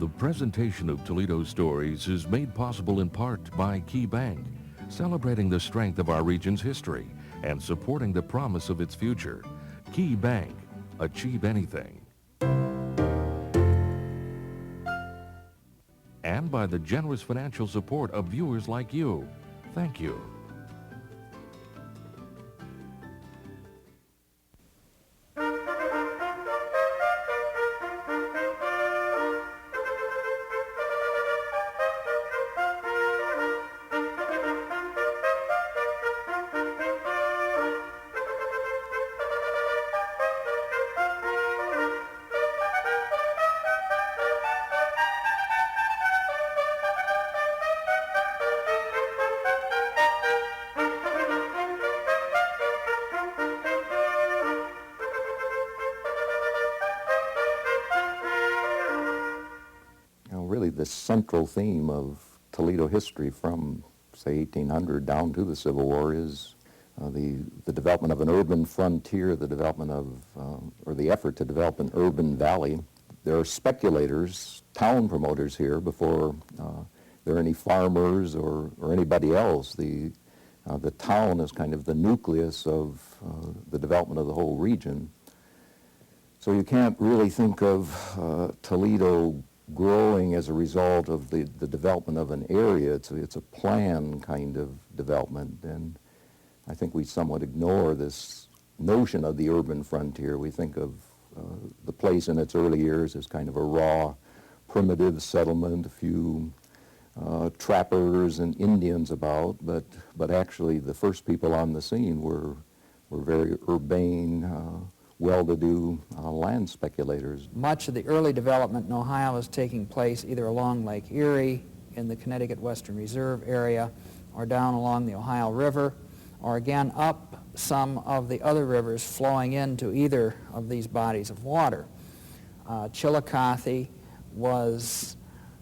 The presentation of Toledo stories is made possible in part by Key Bank, celebrating the strength of our region's history and supporting the promise of its future. Key Bank, achieve anything. And by the generous financial support of viewers like you. Thank you. Really the central theme of Toledo history from, say, 1800 down to the Civil War is the development of an urban frontier, the development of, or the effort to develop an urban valley. There are speculators, town promoters here before there are any farmers or anybody else. The town is kind of the nucleus of the development of the whole region. So you can't really think of Toledo growing as a result of the development of an area. It's a planned kind of development, and I think we somewhat ignore this notion of the urban frontier. We think of the place in its early years as kind of a raw, primitive settlement, a few trappers and Indians about, but actually the first people on the scene were very urbane, well-to-do land speculators. Much of the early development in Ohio is taking place either along Lake Erie in the Connecticut Western Reserve area, or down along the Ohio River, or again up some of the other rivers flowing into either of these bodies of water. Chillicothe was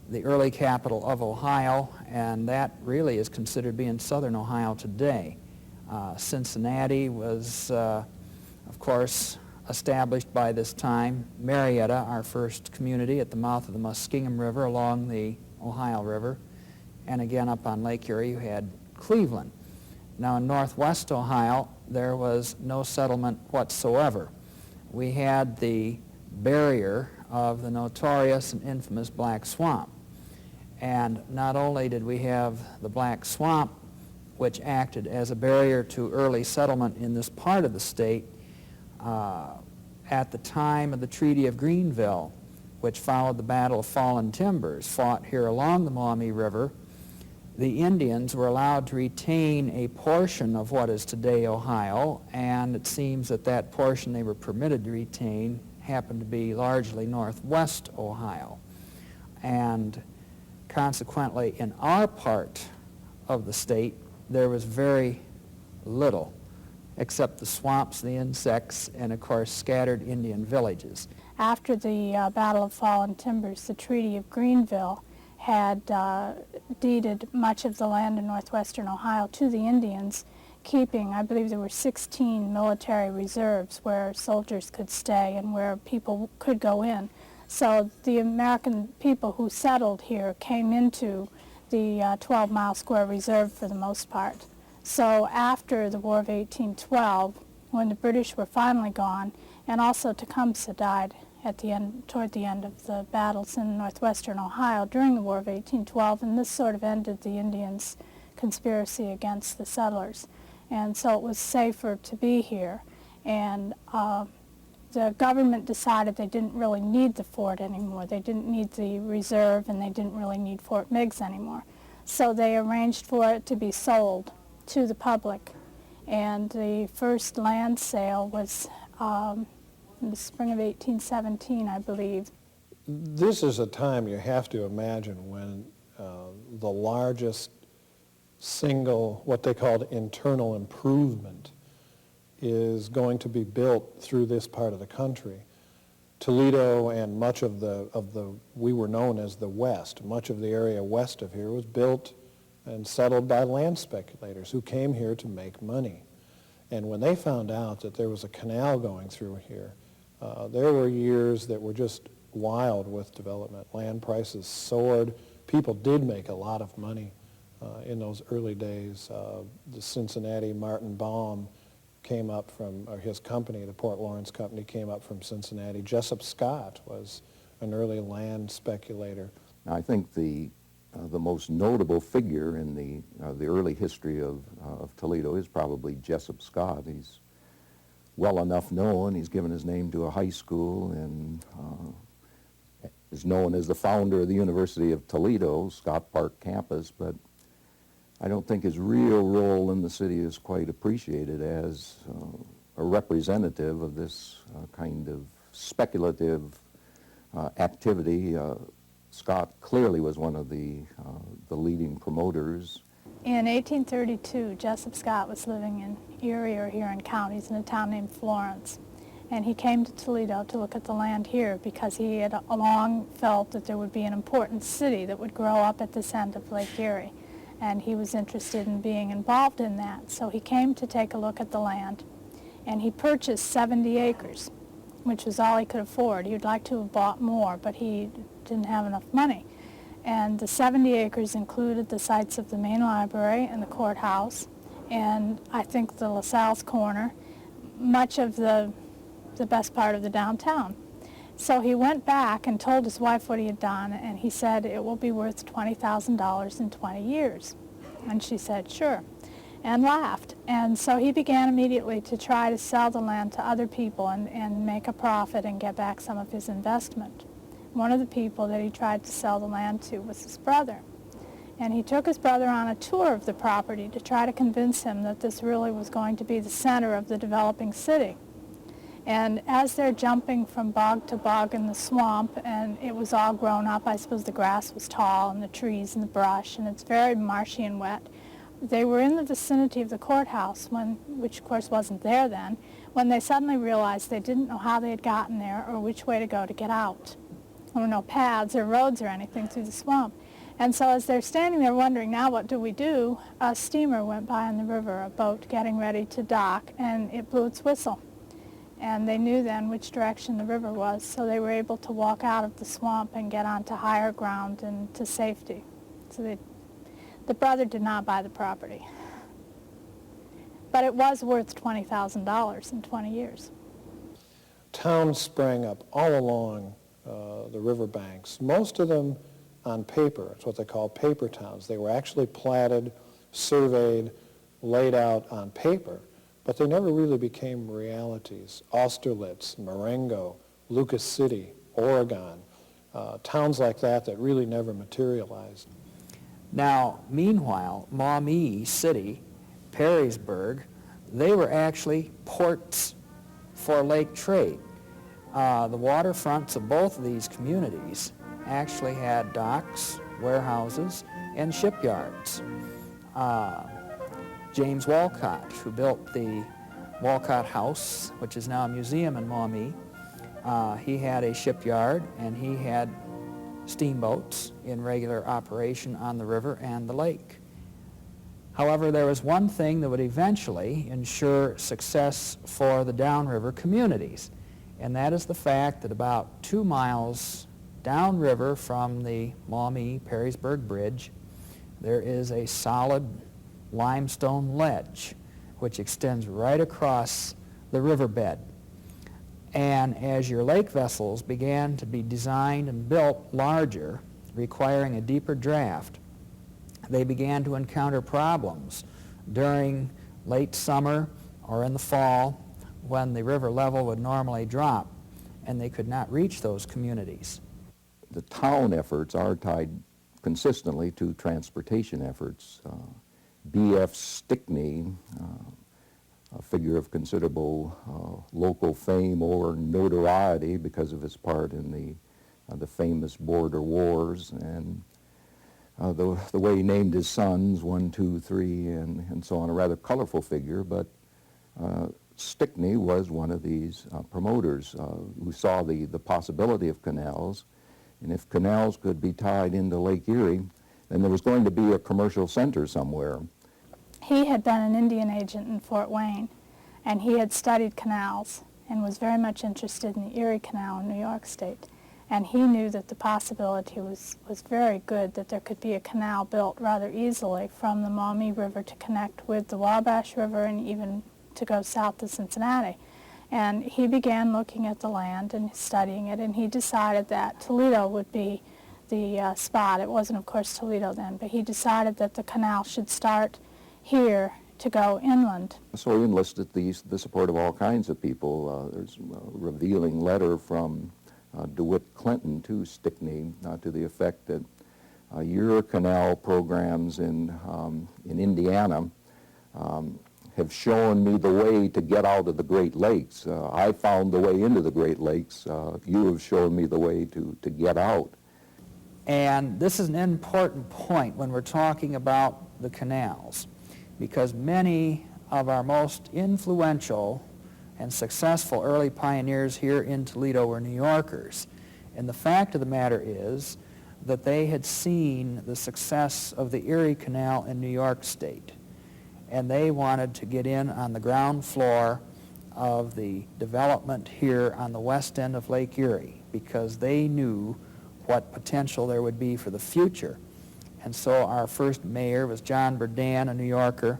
the early capital of Ohio, and that really is considered to be in southern Ohio today. Cincinnati was, of course, established by this time. Marietta, our first community at the mouth of the Muskingum River along the Ohio River. And again up on Lake Erie you had Cleveland. Now in northwest Ohio there was no settlement whatsoever. We had the barrier of the notorious and infamous Black Swamp. And not only did we have the Black Swamp, which acted as a barrier to early settlement in this part of the state, at the time of the Treaty of Greenville, which followed the Battle of Fallen Timbers, fought here along the Maumee River, the Indians were allowed to retain a portion of what is today Ohio, and it seems that that portion they were permitted to retain happened to be largely northwest Ohio. And consequently, in our part of the state, there was very little, except the swamps, the insects, and of course scattered Indian villages. After the Battle of Fallen Timbers, the Treaty of Greenville had deeded much of the land in northwestern Ohio to the Indians, keeping, I believe there were 16 military reserves where soldiers could stay and where people could go in. So the American people who settled here came into the 12-mile square reserve for the most part. So after the War of 1812, when the British were finally gone, and also Tecumseh died at the end, toward the end of the battles in northwestern Ohio during the War of 1812, and this sort of ended the Indians' conspiracy against the settlers. And so it was safer to be here. And the government decided they didn't really need the fort anymore. They didn't need the reserve, and they didn't really need Fort Meigs anymore. So they arranged for it to be sold to the public. And the first land sale was in the spring of 1817, I believe. This is a time you have to imagine when the largest single, what they called internal improvement, is going to be built through this part of the country. Toledo and much of we were known as the West, much of the area west of here was built and settled by land speculators who came here to make money. And when they found out that there was a canal going through here, there were years that were just wild with development. Land prices soared. People did make a lot of money in those early days. The Cincinnati Martin Baum came up from, or his company, the Port Lawrence Company, came up from Cincinnati. Jessup Scott was an early land speculator. I think the most notable figure in the early history of Toledo is probably Jessup Scott. He's well enough known. He's given his name to a high school and is known as the founder of the University of Toledo, Scott Park campus, but I don't think his real role in the city is quite appreciated as a representative of this kind of speculative activity. Scott clearly was one of the leading promoters. In 1832, Jessup Scott was living in Erie or Huron counties in a town named Florence. And he came to Toledo to look at the land here because he had long felt that there would be an important city that would grow up at this end of Lake Erie. And he was interested in being involved in that. So he came to take a look at the land. And he purchased 70 acres, which was all he could afford. He would like to have bought more, but he didn't have enough money. And the 70 acres included the sites of the main library and the courthouse, and I think the LaSalle's Corner, much of the best part of the downtown. So he went back and told his wife what he had done, and he said, it will be worth $20,000 in 20 years. And she said, sure, and laughed. And so he began immediately to try to sell the land to other people and make a profit and get back some of his investment. One of the people that he tried to sell the land to was his brother. And he took his brother on a tour of the property to try to convince him that this really was going to be the center of the developing city. And as they're jumping from bog to bog in the swamp, and it was all grown up, I suppose the grass was tall and the trees and the brush, and it's very marshy and wet. They were in the vicinity of the courthouse, which of course wasn't there then, when they suddenly realized they didn't know how they had gotten there or which way to go to get out. There were no paths or roads or anything through the swamp. And so as they're standing there wondering, now what do we do, a steamer went by on the river, a boat getting ready to dock, and it blew its whistle. And they knew then which direction the river was, so they were able to walk out of the swamp and get onto higher ground and to safety. So the brother did not buy the property. But it was worth $20,000 in 20 years. Towns sprang up all along the riverbanks, most of them on paper. It's what they call paper towns. They were actually platted, surveyed, laid out on paper, but they never really became realities. Austerlitz, Marengo, Lucas City, Oregon, towns like that really never materialized. Now, meanwhile, Maumee City, Perrysburg, they were actually ports for lake trade. The waterfronts of both of these communities actually had docks, warehouses, and shipyards. James Walcott, who built the Walcott House, which is now a museum in Maumee, he had a shipyard and he had steamboats in regular operation on the river and the lake. However, there was one thing that would eventually ensure success for the downriver communities, and that is the fact that about 2 miles downriver from the Maumee-Perrysburg Bridge, there is a solid limestone ledge which extends right across the riverbed. And as your lake vessels began to be designed and built larger, requiring a deeper draft, they began to encounter problems during late summer or in the fall when the river level would normally drop and they could not reach those communities. The town efforts are tied consistently to transportation efforts. B.F. Stickney, a figure of considerable local fame or notoriety because of his part in the famous border wars, and the way he named his sons, 1, 2, 3, and so on, a rather colorful figure, but Stickney was one of these promoters who saw the possibility of canals, and if canals could be tied into Lake Erie, then there was going to be a commercial center somewhere. He had been an Indian agent in Fort Wayne, and he had studied canals and was very much interested in the Erie Canal in New York State. And he knew that the possibility was very good that there could be a canal built rather easily from the Maumee River to connect with the Wabash River and even to go south to Cincinnati. And he began looking at the land and studying it, and he decided that Toledo would be the spot. It wasn't, of course, Toledo then, but he decided that the canal should start here to go inland. So he enlisted the support of all kinds of people. There's a revealing letter from DeWitt Clinton to Stickney to the effect that your canal programs in Indiana have shown me the way to get out of the Great Lakes. I found the way into the Great Lakes. You have shown me the way to get out. And this is an important point when we're talking about the canals, because many of our most influential and successful early pioneers here in Toledo were New Yorkers. And the fact of the matter is that they had seen the success of the Erie Canal in New York State, and they wanted to get in on the ground floor of the development here on the west end of Lake Erie, because they knew what potential there would be for the future. And so our first mayor was John Burdan, a New Yorker,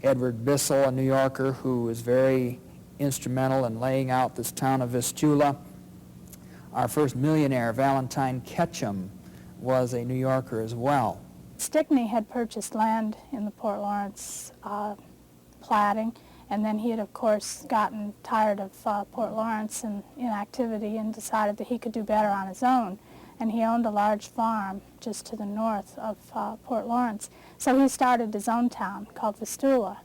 Edward Bissell, a New Yorker, who was very instrumental in laying out this town of Vistula. Our first millionaire, Valentine Ketchum, was a New Yorker as well. Stickney had purchased land in the Port Lawrence platting, and then he had, of course, gotten tired of Port Lawrence and inactivity and decided that he could do better on his own. And he owned a large farm just to the north of Port Lawrence. So he started his own town called Vistula.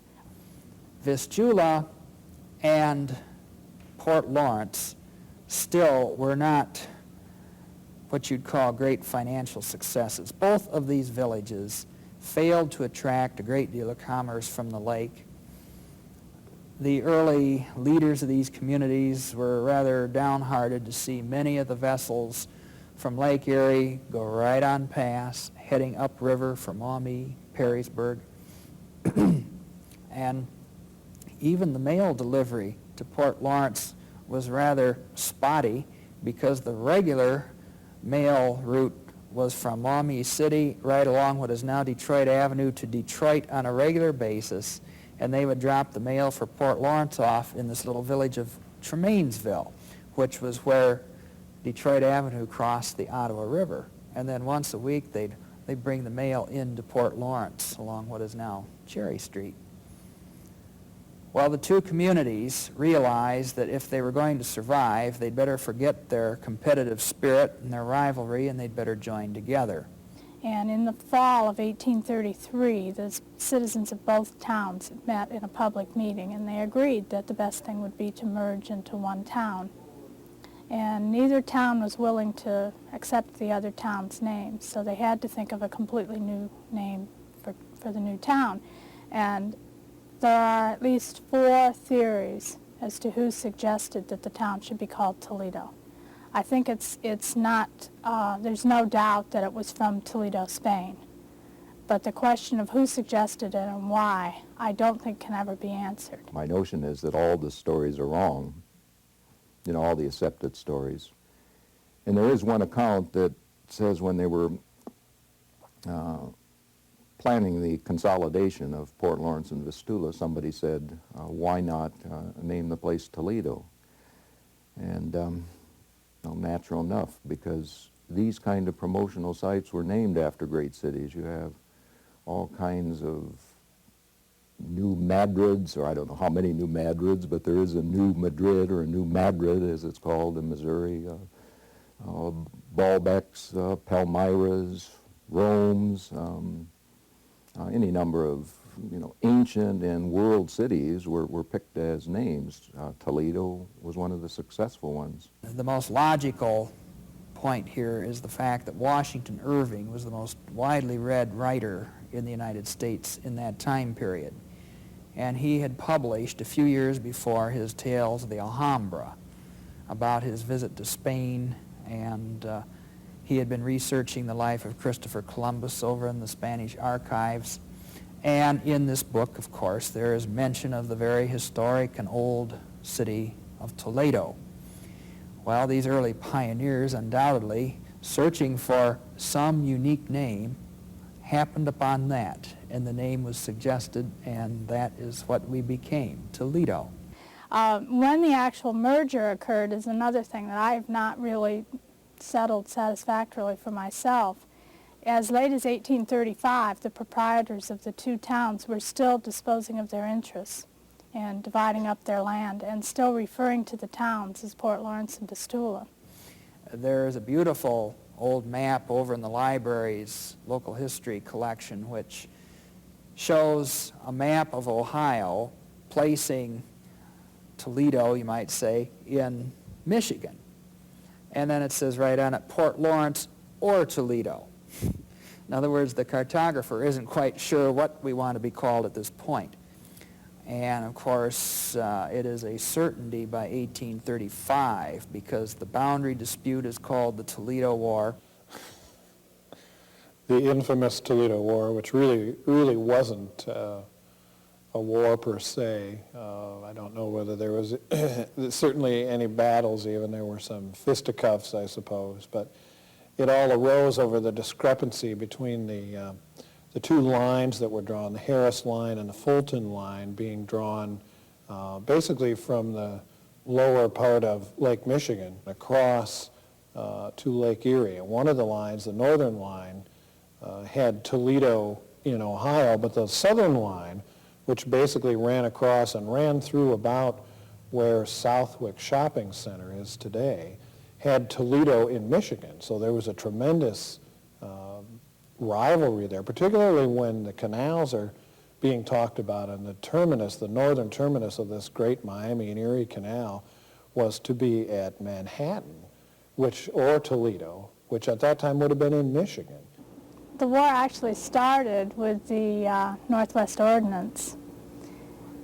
Vistula and Port Lawrence still were not what you'd call great financial successes. Both of these villages failed to attract a great deal of commerce from the lake. The early leaders of these communities were rather downhearted to see many of the vessels from Lake Erie go right on past, heading upriver for Maumee, Perrysburg. And even the mail delivery to Port Lawrence was rather spotty, because the regular mail route was from Maumee City right along what is now Detroit Avenue to Detroit on a regular basis, and they would drop the mail for Port Lawrence off in this little village of Tremainsville, which was where Detroit Avenue crossed the Ottawa River. And then once a week they'd bring the mail into Port Lawrence along what is now Cherry Street. Well, the two communities realized that if they were going to survive, they'd better forget their competitive spirit and their rivalry, and they'd better join together. And in the fall of 1833, the citizens of both towns met in a public meeting, and they agreed that the best thing would be to merge into one town. And neither town was willing to accept the other town's name, so they had to think of a completely new name for the new town. And there are at least 4 theories as to who suggested that the town should be called Toledo. I think it's not, there's no doubt that it was from Toledo, Spain. But the question of who suggested it and why, I don't think can ever be answered. My notion is that all the stories are wrong, you know, all the accepted stories. And there is one account that says when they were planning the consolidation of Port Lawrence and Vistula, somebody said, why not name the place Toledo? And well, natural enough, because these kind of promotional sites were named after great cities. You have all kinds of new Madrids, or I don't know how many new Madrids, but there is a new Madrid, or a new Madrid as it's called in Missouri. Baalbeks, Palmyras, Romes, any number of, you know, ancient and world cities were picked as names. Toledo was one of the successful ones. The most logical point here is the fact that Washington Irving was the most widely read writer in the United States in that time period. And he had published a few years before his Tales of the Alhambra about his visit to Spain, and he had been researching the life of Christopher Columbus over in the Spanish archives. And in this book, of course, there is mention of the very historic and old city of Toledo. Well, these early pioneers, undoubtedly, searching for some unique name, happened upon that, and the name was suggested, and that is what we became, Toledo. When the actual merger occurred is another thing that I have not really settled satisfactorily for myself. As late as 1835, the proprietors of the two towns were still disposing of their interests and dividing up their land and still referring to the towns as Port Lawrence and Vistula. There's a beautiful old map over in the library's local history collection which shows a map of Ohio placing Toledo, you might say, in Michigan. And then it says right on it, Port Lawrence or Toledo. In other words, the cartographer isn't quite sure what we want to be called at this point. And of course, it is a certainty by 1835 because the boundary dispute is called the Toledo War. The infamous Toledo War, which really wasn't a war per se. I don't know whether there was certainly any battles even. There were some fisticuffs, I suppose, but it all arose over the discrepancy between the two lines that were drawn, the Harris line and the Fulton line, being drawn basically from the lower part of Lake Michigan across to Lake Erie. And one of the lines, the northern line, had Toledo in Ohio, but the southern line, which basically ran across and ran through about where Southwick Shopping Center is today, had Toledo in Michigan. So there was a tremendous rivalry there, particularly when the canals are being talked about, and the terminus, the northern terminus of this great Miami and Erie Canal was to be at Manhattan, or Toledo, which at that time would have been in Michigan. The war actually started with the Northwest Ordinance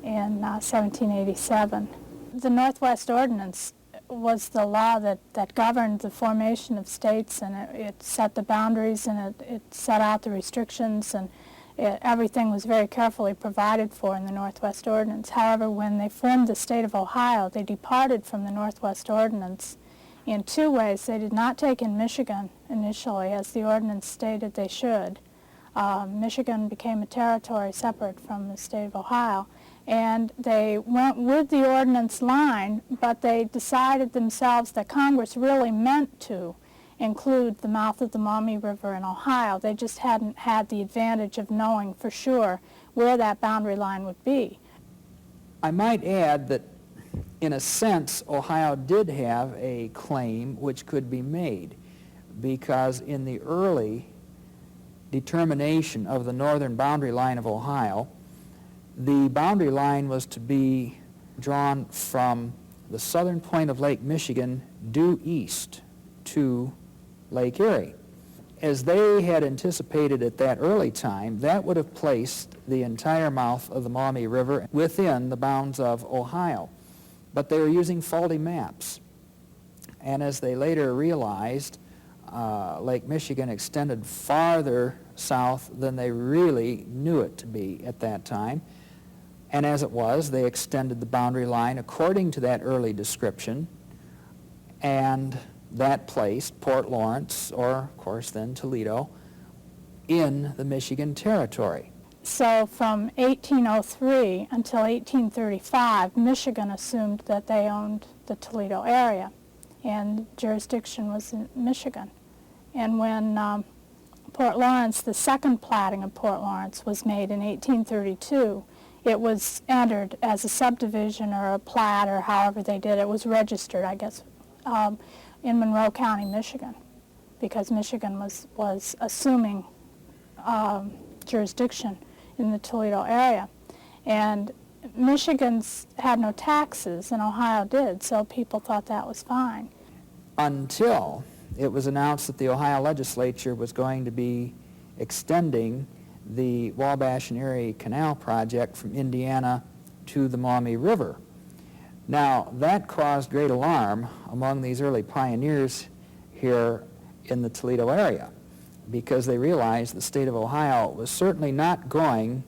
in 1787. The Northwest Ordinance was the law that governed the formation of states, and it set the boundaries, and it set out the restrictions, and everything was very carefully provided for in the Northwest Ordinance. However, when they formed the state of Ohio, they departed from the Northwest Ordinance in two ways. They did not take in Michigan initially, as the ordinance stated they should. Michigan became a territory separate from the state of Ohio. And they went with the ordinance line, but they decided themselves that Congress really meant to include the mouth of the Maumee River in Ohio. They just hadn't had the advantage of knowing for sure where that boundary line would be. I might add that, in a sense, Ohio did have a claim which could be made, because in the early determination of the northern boundary line of Ohio, the boundary line was to be drawn from the southern point of Lake Michigan due east to Lake Erie. As they had anticipated at that early time, that would have placed the entire mouth of the Maumee River within the bounds of Ohio. But they were using faulty maps. And as they later realized, Lake Michigan extended farther south than they really knew it to be at that time. And as it was, they extended the boundary line according to that early description, and that placed Port Lawrence, or of course then Toledo, in the Michigan Territory. So from 1803 until 1835, Michigan assumed that they owned the Toledo area, and jurisdiction was in Michigan. And when Port Lawrence, the second platting of Port Lawrence, was made in 1832, it was entered as a subdivision or a plat, or however they did it. It was registered, I guess, in Monroe County, Michigan, because Michigan was assuming jurisdiction in the Toledo area. And Michigan's had no taxes, and Ohio did, so people thought that was fine. Until it was announced that the Ohio legislature was going to be extending the Wabash and Erie Canal project from Indiana to the Maumee River. Now, that caused great alarm among these early pioneers here in the Toledo area, because they realized the state of Ohio was certainly not going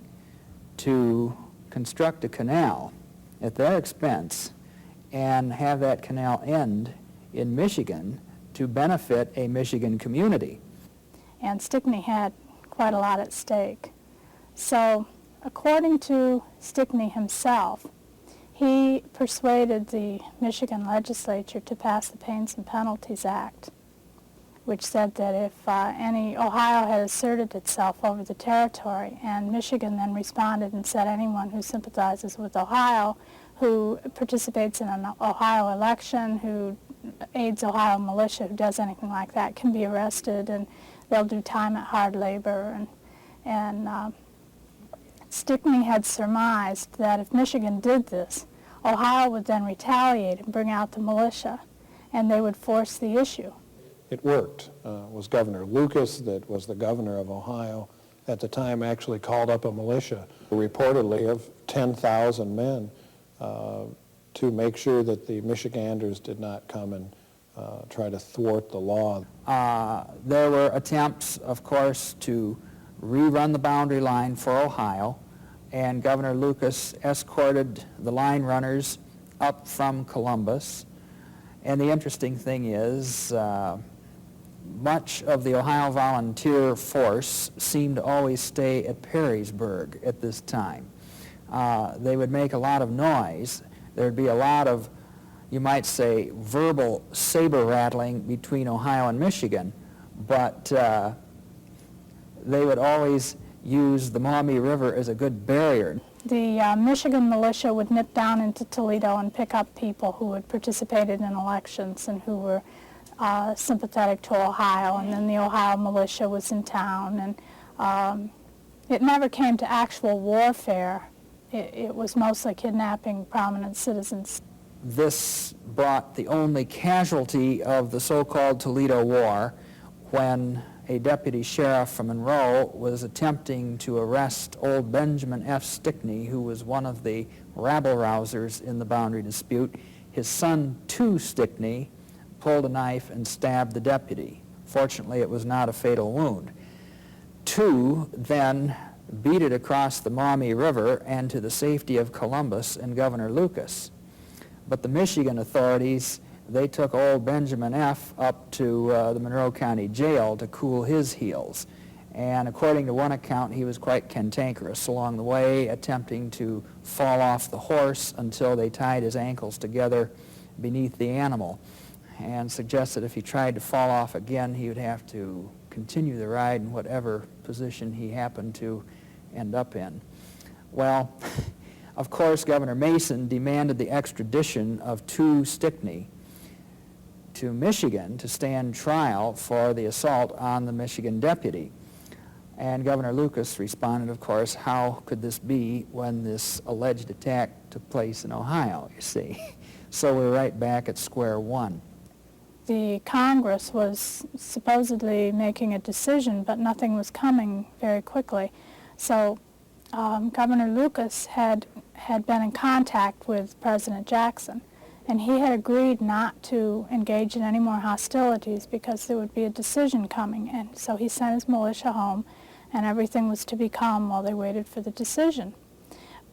to construct a canal at their expense and have that canal end in Michigan to benefit a Michigan community. And Stickney had quite a lot at stake. So, according to Stickney himself, he persuaded the Michigan legislature to pass the Pains and Penalties Act, which said that if Ohio had asserted itself over the territory, and Michigan then responded and said anyone who sympathizes with Ohio, who participates in an Ohio election, who aids Ohio militia, who does anything like that, can be arrested, and they'll do time at hard labor. And Stickney had surmised that if Michigan did this, Ohio would then retaliate and bring out the militia, and they would force the issue. It worked. It was Governor Lucas, that was the governor of Ohio at the time, actually called up a militia, reportedly of 10,000 men, to make sure that the Michiganders did not come and try to thwart the law. There were attempts, of course, to rerun the boundary line for Ohio, and Governor Lucas escorted the line runners up from Columbus. And the interesting thing is, much of the Ohio volunteer force seemed to always stay at Perrysburg at this time. They would make a lot of noise. There would be a lot of, you might say, verbal saber rattling between Ohio and Michigan, but they would always use the Maumee River as a good barrier. The Michigan militia would nip down into Toledo and pick up people who had participated in elections and who were sympathetic to Ohio, and then the Ohio militia was in town, and it never came to actual warfare. It was mostly kidnapping prominent citizens. This brought the only casualty of the so-called Toledo War when a deputy sheriff from Monroe was attempting to arrest old Benjamin F. Stickney, who was one of the rabble-rousers in the boundary dispute. His son, too, Stickney, pulled a knife and stabbed the deputy. Fortunately, it was not a fatal wound. Two then beat it across the Maumee River and to the safety of Columbus and Governor Lucas. But the Michigan authorities, they took old Benjamin F. up to the Monroe County Jail to cool his heels. And according to one account, he was quite cantankerous along the way, attempting to fall off the horse until they tied his ankles together beneath the animal, and suggested if he tried to fall off again, he would have to continue the ride in whatever position he happened to end up in. Well, of course, Governor Mason demanded the extradition of Stickney to Michigan to stand trial for the assault on the Michigan deputy. And Governor Lucas responded, of course, how could this be when this alleged attack took place in Ohio, you see? So we're right back at square one. The Congress was supposedly making a decision, but nothing was coming very quickly. So Governor Lucas had been in contact with President Jackson, and he had agreed not to engage in any more hostilities because there would be a decision coming. And so he sent his militia home, and everything was to be calm while they waited for the decision.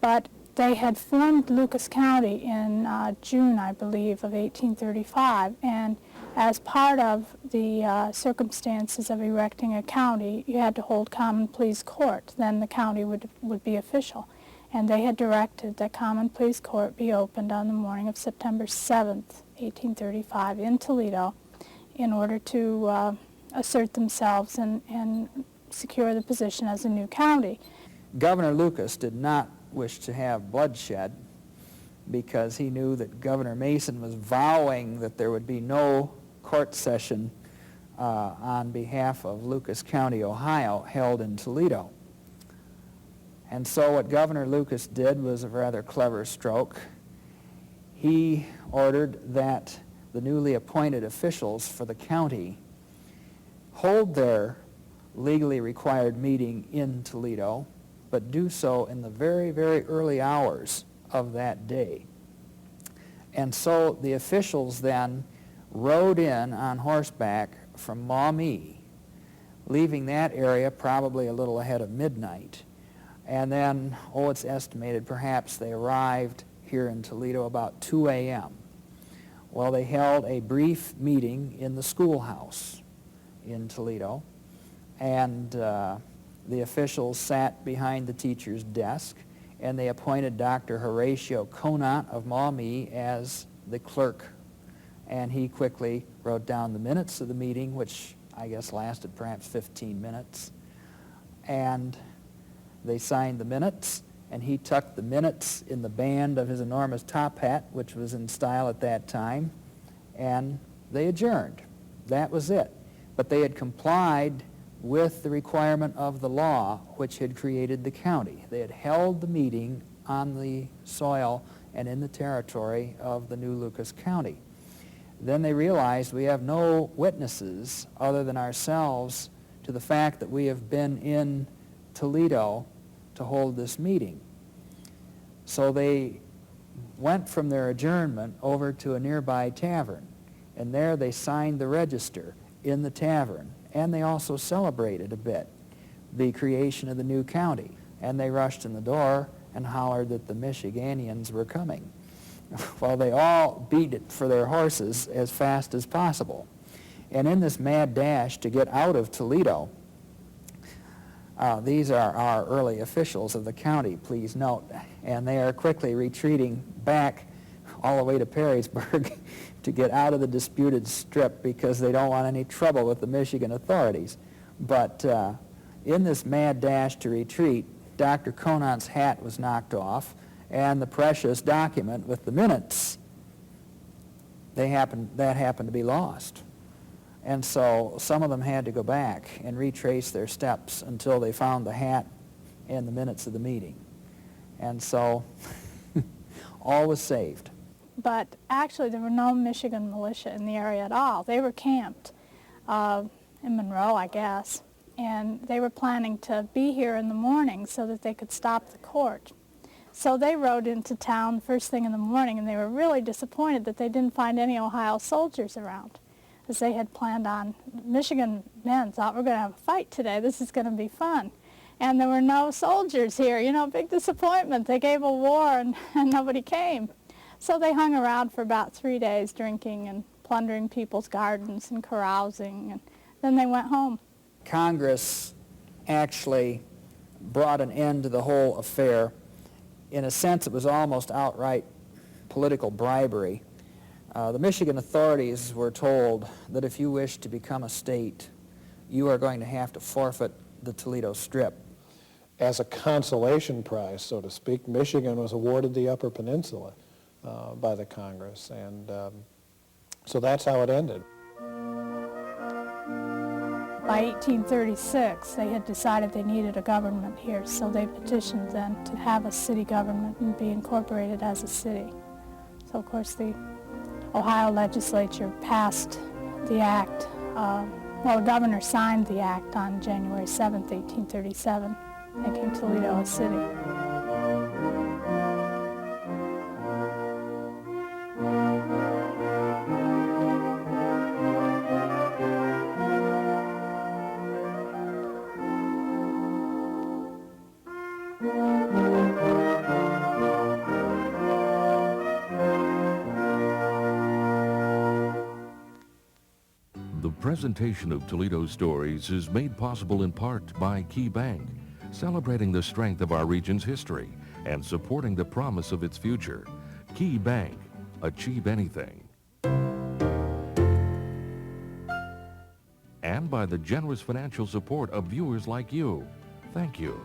But they had formed Lucas County in June, I believe, of 1835, and as part of the circumstances of erecting a county, you had to hold common pleas court. Then the county would be official. And they had directed that common pleas court be opened on the morning of September 7th, 1835, in Toledo, in order to assert themselves and secure the position as a new county. Governor Lucas did not wish to have bloodshed because he knew that Governor Mason was vowing that there would be no court session on behalf of Lucas County, Ohio, held in Toledo. And so what Governor Lucas did was a rather clever stroke. He ordered that the newly appointed officials for the county hold their legally required meeting in Toledo, but do so in the very, very early hours of that day. And so the officials then rode in on horseback from Maumee, leaving that area probably a little ahead of midnight. And then, it's estimated perhaps they arrived here in Toledo about 2 a.m. Well, they held a brief meeting in the schoolhouse in Toledo, and the officials sat behind the teacher's desk, and they appointed Dr. Horatio Conant of Maumee as the clerk. And he quickly wrote down the minutes of the meeting, which I guess lasted perhaps 15 minutes. And they signed the minutes, and he tucked the minutes in the band of his enormous top hat, which was in style at that time, and they adjourned. That was it. But they had complied with the requirement of the law which had created the county. They had held the meeting on the soil and in the territory of the new Lucas County. Then they realized we have no witnesses other than ourselves to the fact that we have been in Toledo to hold this meeting. So they went from their adjournment over to a nearby tavern, and there they signed the register in the tavern, and they also celebrated a bit the creation of the new county. And they rushed in the door and hollered that the Michiganians were coming. Well, they all beat it for their horses as fast as possible. And in this mad dash to get out of Toledo, these are our early officials of the county, please note, and they are quickly retreating back all the way to Perrysburg to get out of the disputed strip because they don't want any trouble with the Michigan authorities. But in this mad dash to retreat, Dr. Conant's hat was knocked off, and the precious document with the minutes, that happened to be lost. And so some of them had to go back and retrace their steps until they found the hat and the minutes of the meeting. And so all was saved. But actually there were no Michigan militia in the area at all. They were camped in Monroe, I guess, and they were planning to be here in the morning so that they could stop the court. So they rode into town first thing in the morning, and they were really disappointed that they didn't find any Ohio soldiers around, as they had planned on. Michigan men thought, we're going to have a fight today, this is going to be fun. And there were no soldiers here, you know, big disappointment. They gave a war and nobody came. So they hung around for about 3 days drinking and plundering people's gardens and carousing, and then they went home. Congress actually brought an end to the whole affair. In a sense, it was almost outright political bribery. The Michigan authorities were told that if you wish to become a state, you are going to have to forfeit the Toledo Strip. As a consolation prize, so to speak, Michigan was awarded the Upper Peninsula by the Congress, and so that's how it ended. By 1836, they had decided they needed a government here, so they petitioned then to have a city government and be incorporated as a city. So, of course, the Ohio legislature passed the act. The governor signed the act on January 7th, 1837, making Toledo a city. The presentation of Toledo Stories is made possible in part by Key Bank, celebrating the strength of our region's history and supporting the promise of its future. Key Bank, achieve anything. And by the generous financial support of viewers like you. Thank you.